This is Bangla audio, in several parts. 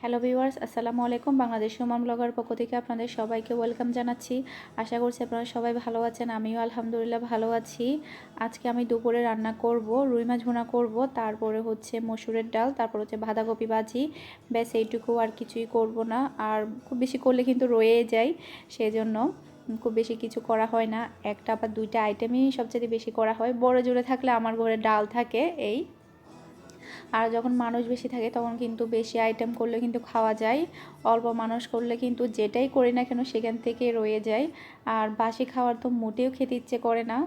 হ্যালো ভিউয়ার্স, আসসালামু আলাইকুম। বাংলাদেশ সুমন ব্লগার পক্ষ থেকে আপনাদের সবাইকে ওয়েলকাম জানাচ্ছি। আশা করছি আপনারা সবাই ভালো আছেন। আমিও আলহামদুলিল্লাহ ভালো আছি। আজকে আমি দুপুরে রান্না করব, রুই মাছ ভুনা করব, তারপরে হচ্ছে মসুরের ডাল, তারপর হচ্ছে বাঁধাকপি ভাজি। ব্যাস এইটুকু, আর কিছুই করব না। আর খুব বেশি করলে কিন্তু রয়ে যায়, সেজন্য খুব বেশি কিছু করা হয় না। একটা বা দুইটা আইটেমই সবচেয়ে বেশি করা হয়। বড় জোরে থাকলে আমার ঘরে ডাল থাকে এই। আর যখন মানুষ বেশি থাকে তখন কিন্তু বেশি আইটেম করলে কিন্তু খাওয়া যায়। অল্প মানুষ করলে কিন্তু যেটাই করি না কেন সেখান থেকে রয়ে যায়। আর বাসি খাওয়ার তো মোটেও খেতে ইচ্ছে করে না।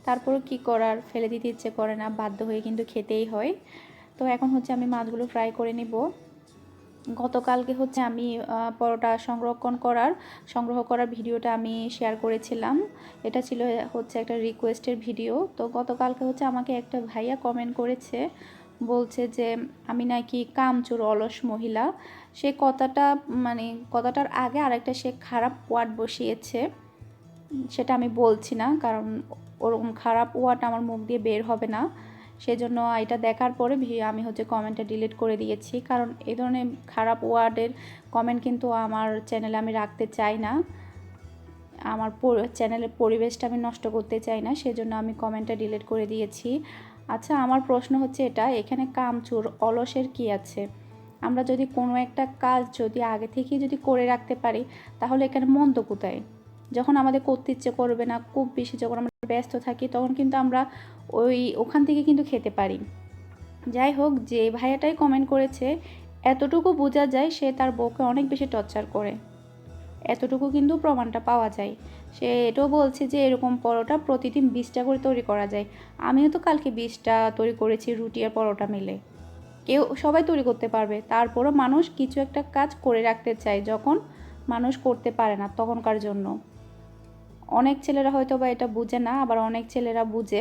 তারপরও কি করার, ফেলে দিতে ইচ্ছে করে না, বাধ্য হয়ে কিন্তু খেতেই হয়। তো এখন হচ্ছে আমি মাছগুলো ফ্রাই করে নিব। গতকালকে হচ্ছে আমি পরোটা সংগ্রহ করার ভিডিওটা আমি শেয়ার করেছিলাম। এটা ছিল হচ্ছে একটা রিকোয়েস্টের ভিডিও। তো গতকালকে হচ্ছে আমাকে একটা ভাইয়া কমেন্ট করেছে, বলছে যে আমি নাকি কামচোর অলস মহিলা। সে কথাটা মানে কথাটার আগে আরেকটা সে খারাপ ওয়ার্ড বসিয়েছে। সেটা আমি বলছি না, কারণ ওরকম খারাপ ওয়ার্ড আমার মুখ দিয়ে বের হবে না। সেজন্য এটা দেখার পরে আমি হচ্ছে কমেন্টটা ডিলিট করে দিয়েছি, কারণ এই ধরনের খারাপ ওয়ার্ডের কমেন্ট কিন্তু আমার চ্যানেলে আমি রাখতে চাই না। আমার চ্যানেলের পরিবেশটা আমি নষ্ট করতে চাই না, সেজন্য আমি কমেন্টটা ডিলিট করে দিয়েছি। আচ্ছা, আমার প্রশ্ন হচ্ছে এখানে কামচোর অলসের কি আছে? আমরা যদি কোনো একটা কাজ যদি আগে থেকেই যদি করে রাখতে পারি, তাহলে এখানে মন্দ কোথায়? যখন আমাদের করতে ইচ্ছে করবে না, খুব বেশি যখন আমরা ব্যস্ত থাকি, তখন কিন্তু আমরা ওখান থেকে কিন্তু খেতে পারি। যাই হোক, যে ভাইয়াটাই কমেন্ট করেছে, এতটুকু বোঝা যায় সে তার বউকে অনেক বেশি টর্চার করে। এতটুকু কিন্তু প্রমাণটা পাওয়া যায়। সে এটাও বলছে যে এরকম পরোটা প্রতিদিন 20টা করে তৈরি করা যায়। আমিও তো কালকে 20টা তৈরি করেছি, রুটি আর পরোটা মিলে। সবাই তৈরি করতে পারবে। তারপরও মানুষ কিছু একটা কাজ করে রাখতে চায়, যখন মানুষ করতে পারে না তখনকার জন্য। অনেক ছেলেরা হয়তো বা এটা বুঝে না, আবার অনেক ছেলেরা বুঝে।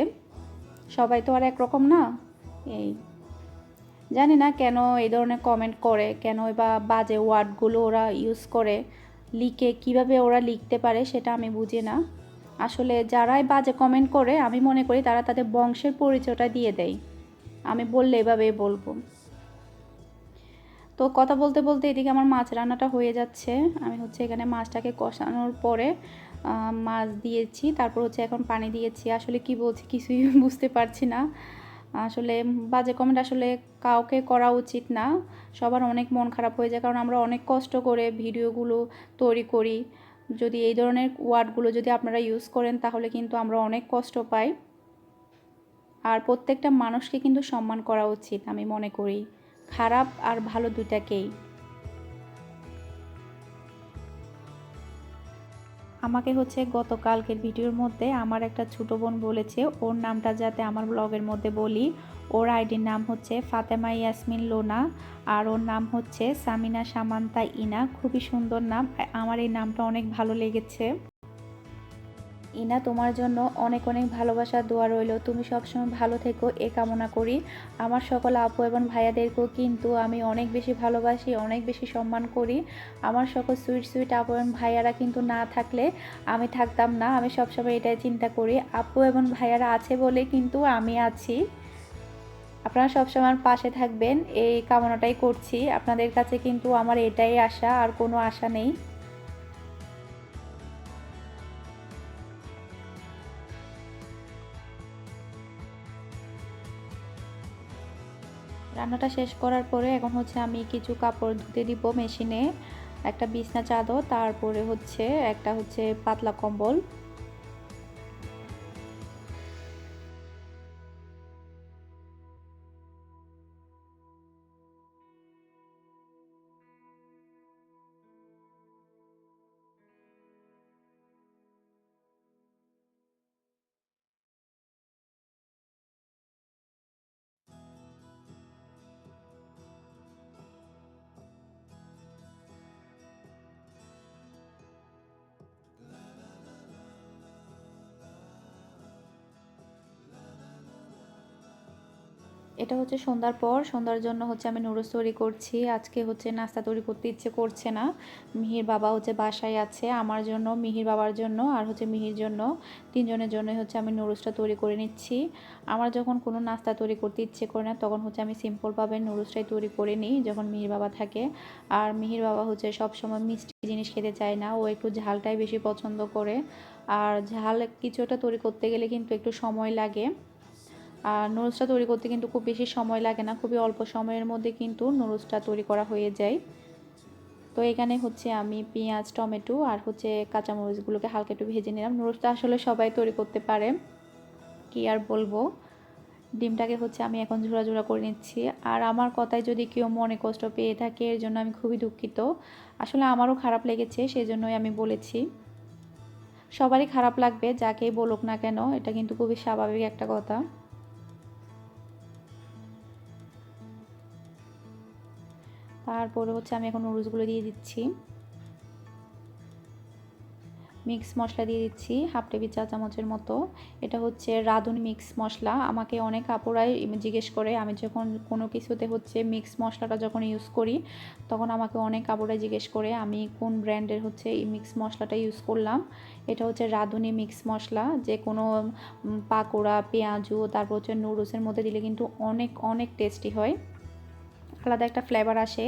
সবাই তো আর একরকম না। এই জানি না কেন এই ধরনের কমেন্ট করে, কেন বা বাজে ওয়ার্ডগুলো ওরা ইউজ করে, কিভাবে ওরা লিখতে পারে সেটা আমি বুঝি না। আসলে যারাই বাজে কমেন্ট করে, আমি মনে করি তারা তাদের বংশের পরিচয়টা দিয়ে দেয়। আমি বললে এভাবেই বলবো। তো কথা বলতে বলতে এদিকে আমার মাছ রান্নাটা হয়ে যাচ্ছে। আমি হচ্ছে এখানে মাছটাকে কষানোর পরে মাছ দিয়েছি, তারপর হচ্ছে এখন পানি দিয়েছি। আসলে কি বলছি কিছুই বুঝতে পারছি না। আসলে বাজে কমেন্ট আসলে কাউকে করা উচিত না। সবার অনেক মন খারাপ হয়ে যায়, কারণ আমরা অনেক কষ্ট করে ভিডিওগুলো তৈরি করি। যদি এই ধরনের ওয়ার্ডগুলো যদি আপনারা ইউজ করেন, তাহলে কিন্তু আমরা অনেক কষ্ট পাই। আর প্রত্যেকটা মানুষকে কিন্তু সম্মান করা উচিত আমি মনে করি, খারাপ আর ভালো দুটাকেই। আমাকে হচ্ছে গতকালকের ভিডিওর মধ্যে আমার একটা ছোটো বোন বলেছে ওর নামটা যাতে আমার ব্লগের মধ্যে বলি। ওর আইডির নাম হচ্ছে ফাতেমা ইয়াসমিন লোনা, আর ওর নাম হচ্ছে সামিনা সামান্তা ইনা। খুবই সুন্দর নাম, আমার এই নামটা অনেক ভালো লেগেছে। ইনা, তোমার জন্য অনেক অনেক ভালোবাসা দোয়া রইল। তুমি সবসময় ভালো থেকো এ কামনা করি। আমার সকল আপু এবং ভাইয়াদেরকেও কিন্তু আমি অনেক বেশি ভালোবাসি, অনেক বেশি সম্মান করি। আমার সকল সুইট সুইট আপু এবং ভাইয়ারা কিন্তু না থাকলে আমি থাকতাম না। আমি সবসময় এটাই চিন্তা করি, আপু এবং ভাইয়ারা আছে বলে কিন্তু আমি আছি। আপনারা সবসময় আমার পাশে থাকবেন এই কামনাটাই করছি। আপনাদের কাছে কিন্তু আমার এটাই আশা, আর কোনো আশা নেই। রান্নাটা শেষ করার পরে এখন হচ্ছে আমি কিছু কাপড় ধুতে দিব মেশিনে। একটা বিছনা চাদর, তারপরে হচ্ছে একটা হচ্ছে পাতলা কম্বল। এটা হচ্ছে সন্ধ্যার পর, সন্ধ্যার জন্য হচ্ছে আমি নুডলস তৈরি করছি। আজকে হচ্ছে নাস্তা তৈরি করতে ইচ্ছে করছে না। মিহির বাবা হচ্ছে বাসায় আছে, আমার জন্য, মিহির বাবার জন্য আর হচ্ছে মিহির জন্য, তিনজনের জন্যই হচ্ছে আমি নুডলসটা তৈরি করে নিচ্ছি। আমার যখন কোনো নাস্তা তৈরি করতে ইচ্ছে করে না তখন হচ্ছে আমি সিম্পলভাবে নুডলসটাই তৈরি করে নিই যখন মিহির বাবা থাকে। আর মিহির বাবা হচ্ছে সবসময় মিষ্টি জিনিস খেতে চায় না, ও একটু ঝালটাই বেশি পছন্দ করে। আর ঝাল কিছু একটা তৈরি করতে গেলে কিন্তু একটু সময় লাগে। আর নুডলসটা তৈরি করতে কিন্তু খুব বেশি সময় লাগে না, খুবই অল্প সময়ের মধ্যে কিন্তু নুডলসটা তৈরি করা হয়ে যায়। তো এখানে হচ্ছে আমি পেঁয়াজ, টমেটো আর হচ্ছে কাঁচামরিচগুলোকে হালকা একটু ভেজে নিলাম। নুডলসটা আসলে সবাই তৈরি করতে পারে, কি আর বলবো। ডিমটাকে হচ্ছে আমি এখন ঝোড়া ঝোড়া করে নিচ্ছি। আর আমার কথায় যদি কেউ মনে কষ্ট পেয়ে থাকে এর জন্য আমি খুবই দুঃখিত। আসলে আমারও খারাপ লেগেছে, সেজন্যই আমি বলেছি। সবারই খারাপ লাগবে, যাকেই বলুক না কেন, এটা কিন্তু খুবই স্বাভাবিক একটা কথা। তারপরে হচ্ছে আমি এখন নুডলসগুলো দিয়ে দিচ্ছি। মিক্স মশলা দিয়ে দিচ্ছি হাফ টেবিল চা চামচের মতো। এটা হচ্ছে রাঁধুনি মিক্স মশলা। আমাকে অনেক আপুরাই জিজ্ঞেস করে, আমি যখন কোনো কিছুতে হচ্ছে মিক্স মশলাটা যখন ইউজ করি তখন আমাকে অনেক আপুরাই জিজ্ঞেস করে আমি কোন ব্র্যান্ডের হচ্ছে এই মিক্স মশলাটা ইউজ করলাম। এটা হচ্ছে রাঁধুনি মিক্স মশলা। যে কোনো পাকোড়া, পেঁয়াজু, তারপর হচ্ছে নুডলসের মধ্যে দিলে কিন্তু অনেক অনেক টেস্টি হয়, আলাদা একটা ফ্লেভার আসে।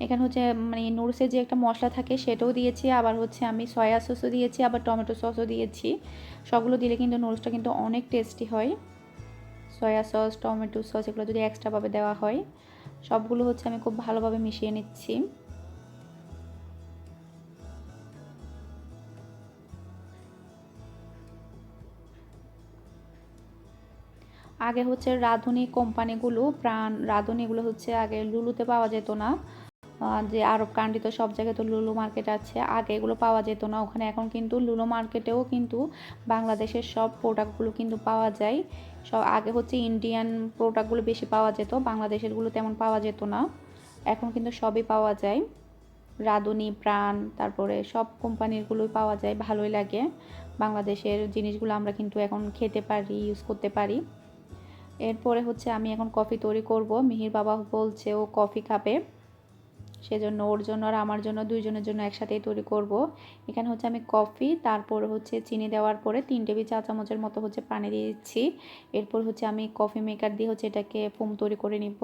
এখানে হচ্ছে মানে নুডলসের যে একটা মশলা থাকে সেটাও দিয়েছি, আবার হচ্ছে আমি সয়া সসও দিয়েছি, আবার টমেটো সসও দিয়েছি। সবগুলো দিলে কিন্তু নুডলসটা কিন্তু অনেক টেস্টি হয়। সয়া সস, টমেটো সস এগুলো যদি এক্সট্রাভাবে দেওয়া হয়। সবগুলো হচ্ছে আমি খুব ভালোভাবে মিশিয়ে নিচ্ছি। আগে হচ্ছে রাঁধুনি কোম্পানিগুলো, প্রাণ রাঁধুনি, এগুলো হচ্ছে আগে লুলুতে পাওয়া যেত না। যে আরব কান্ট্রি তো সব জায়গায় তো লুলু মার্কেট আছে, আগে এগুলো পাওয়া যেত না ওখানে। এখন কিন্তু লুলু মার্কেটেও কিন্তু বাংলাদেশের সব প্রোডাক্টগুলো কিন্তু পাওয়া যায়। সব আগে হচ্ছে ইন্ডিয়ান প্রোডাক্টগুলো বেশি পাওয়া যেত, বাংলাদেশেরগুলো তেমন পাওয়া যেত না। এখন কিন্তু সবই পাওয়া যায়, রাঁধুনি, প্রাণ, তারপরে সব কোম্পানিরগুলোই পাওয়া যায়, ভালোই লাগে। বাংলাদেশের জিনিসগুলো আমরা কিন্তু এখন খেতে পারি, ইউজ করতে পারি। এরপরে হচ্ছে আমি এখন কফি তৈরি করব। মিহির বাবা বলছে ও কফি খাবে, সেজন্য ওর জন্য আর আমার জন্য, দুইজনের জন্য একসাথেই তৈরি করব। এখানে হচ্ছে আমি কফি, তারপর হচ্ছে চিনি দেওয়ার পরে 3 টেবিল চা চামচের মতো হচ্ছে পানি দিয়ে দিচ্ছি। এরপর হচ্ছে আমি কফি মেকার দিয়ে হচ্ছে এটাকে ফোম তৈরি করে নিব।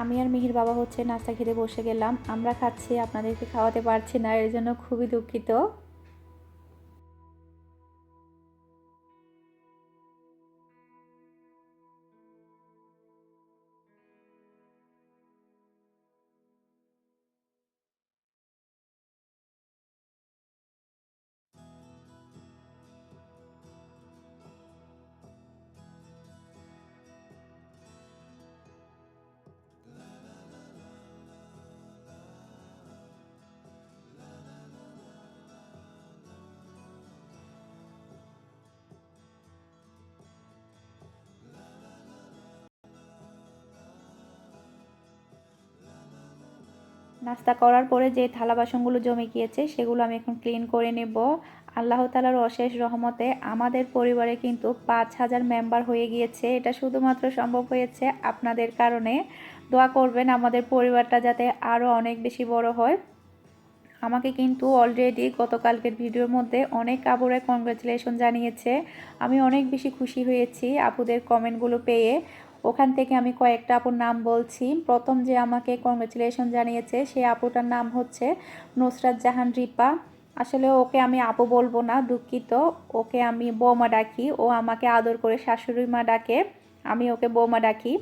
আমি আর মিহির বাবা হচ্ছে নাস্তা খেতে বসে গেলাম। আমরা খাচ্ছি, আপনাদেরকে খাওয়াতে পারছি না, এর জন্য খুবই দুঃখিত। নাস্তা করার পরে যে থালা বাসনগুলো জমে গিয়েছে সেগুলো আমি এখন ক্লিন করে নেব। আল্লাহ তাআলার অশেষ রহমতে আমাদের পরিবারে কিন্তু 5,000 মেম্বার হয়ে গিয়েছে। এটা শুধুমাত্র সম্ভব হয়েছে আপনাদের কারণে। দোয়া করবেন আমাদের পরিবারটা যাতে আরও অনেক বেশি বড় হয়। আমাকে কিন্তু অলরেডি গতকালকের ভিডিওর মধ্যে অনেক আপুরা কংগ্রাচুলেশন জানিয়েছে। আমি অনেক বেশি খুশি হয়েছি আপুদের কমেন্টগুলো পেয়ে। ওখান থেকে আমি কয়েকটা আপুর নাম বলছি। প্রথম যে আমাকে কংগ্রাচুলেশন জানিয়েছে সেই আপুটার নাম হচ্ছে নুসরাত জাহান রিপা। আসলে ওকে আমি আপু বলবো না, দুঃখিত। ওকে আমি বৌমা ডাকি। ও আমাকে আদর করে শাশুড়ি মা ডাকে, আমি ওকে বৌমা ডাকি।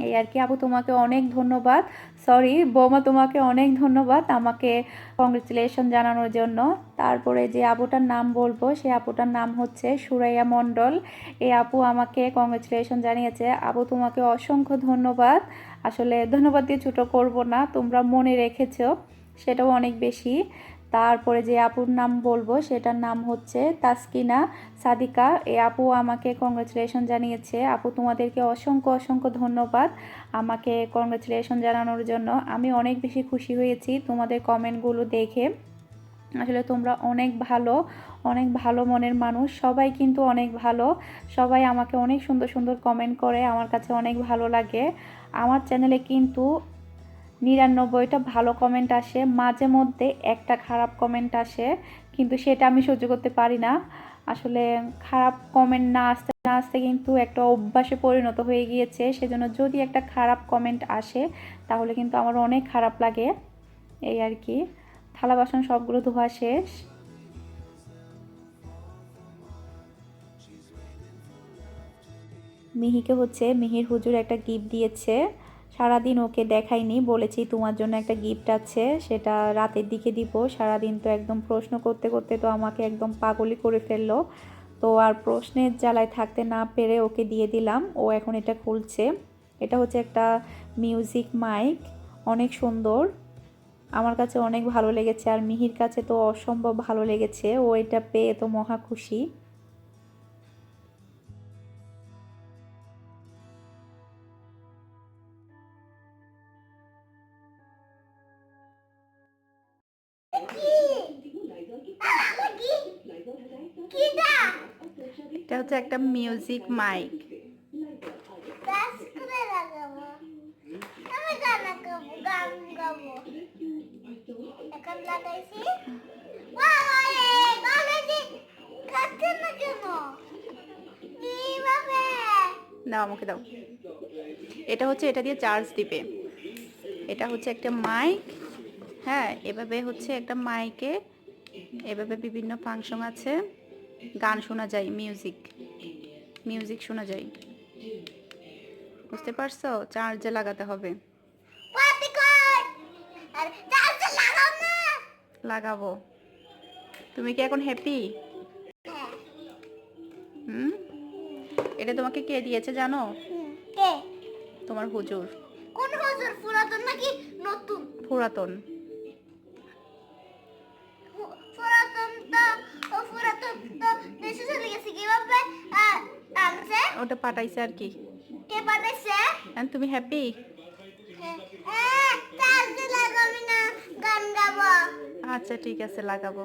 এই আর কি। আপু তোমাকে অনেক ধন্যবাদ, সরি বৌমা, তোমাকে অনেক ধন্যবাদ আমাকে কংগ্রেচুলেশন জানানোর জন্য। তারপরে যে আপুটার নাম বলবো সেই আপুটার নাম হচ্ছে সুরাইয়া মণ্ডল। এই আপু আমাকে কংগ্রেচুলেশন জানিয়েছে। আপু তোমাকে অসংখ্য ধন্যবাদ। আসলে ধন্যবাদ দিয়ে ছোটো করবো না, তোমরা মনে রেখেছো সেটাও অনেক বেশি। তারপরে যে আপুর নাম বলবো সেটার নাম হচ্ছে তাসকিনা সাদিকা। এই আপু আমাকে কংগ্রেচুলেশন জানিয়েছে। আপু তোমাদেরকে অসংখ্য অসংখ্য ধন্যবাদ আমাকে কংগ্রেচুলেশন জানানোর জন্য। আমি অনেক বেশি খুশি হয়েছি তোমাদের কমেন্টগুলো দেখে। আসলে তোমরা অনেক ভালো, অনেক ভালো মনের মানুষ, সবাই কিন্তু অনেক ভালো। সবাই আমাকে অনেক সুন্দর সুন্দর কমেন্ট করে, আমার কাছে অনেক ভালো লাগে। আমার চ্যানেলে কিন্তু 99টা ভালো কমেন্ট আসে, মাঝে মধ্যে একটা খারাপ কমেন্ট আসে, কিন্তু সেটা আমি সহ্য করতে পারি না। আসলে খারাপ কমেন্ট না আসতে না আসতে কিন্তু একটা অভ্যাসে পরিণত হয়ে গিয়েছে। সেজন্য যদি একটা খারাপ কমেন্ট আসে তাহলে কিন্তু আমার অনেক খারাপ লাগে। এই আর কি। থালা বাসন সবগুলো ধোয়া শেষ। মিহিকে হচ্ছে মিহির হুজুর একটা গিফট দিয়েছে। সারাদিন ওকে দেখাইনি, বলেছি তোমার জন্য একটা গিফট আছে, সেটা রাতের দিকে দিব। সারাদিন তো একদম প্রশ্ন করতে করতে তো আমাকে একদম পাগলই করে ফেললো। তো আর প্রশ্নের জ্বালায় থাকতে না পেরে ওকে দিয়ে দিলাম। ও এখন এটা খুলছে। এটা হচ্ছে একটা মিউজিক মাইক, অনেক সুন্দর, আমার কাছে অনেক ভালো লেগেছে। আর মিহির কাছে তো অসম্ভব ভালো লেগেছে, ও এটা পেয়ে তো মহা খুশি। এটা হচ্ছে একটা মিউজিক মাইক। দাও আমাকে দাও। এটা হচ্ছে, এটা দিয়ে চার্জ দিবে। এটা হচ্ছে একটা মাইক। হ্যাঁ, এভাবে হচ্ছে একটা মাইকে এভাবে বিভিন্ন ফাংশন আছে, গান শোনা যায়, মিউজিক মিউজিক শোনা যায়। বুঝতে পারছো? চার্জে লাগাতে হবে। লাগাবো। তুমি কি এখন হ্যাপি? হুম। এটা তোমাকে কে দিয়েছে জানো? কে? তোমার হুজুর। কোন হুজুর? পুরাতন নাকি নতুন? পুরাতন। পুরাতন তো পুরাতন তো দেশে চলে গেছে, কিভাবে আনছে? ওটা পাঠাইছে আর কি। কে পাঠাইছে? এন্ড তুমি হ্যাপি? হ্যাঁ, চার্জে লাগাবি না, গান গাবো। আচ্ছা ঠিক আছে, লাগাবো।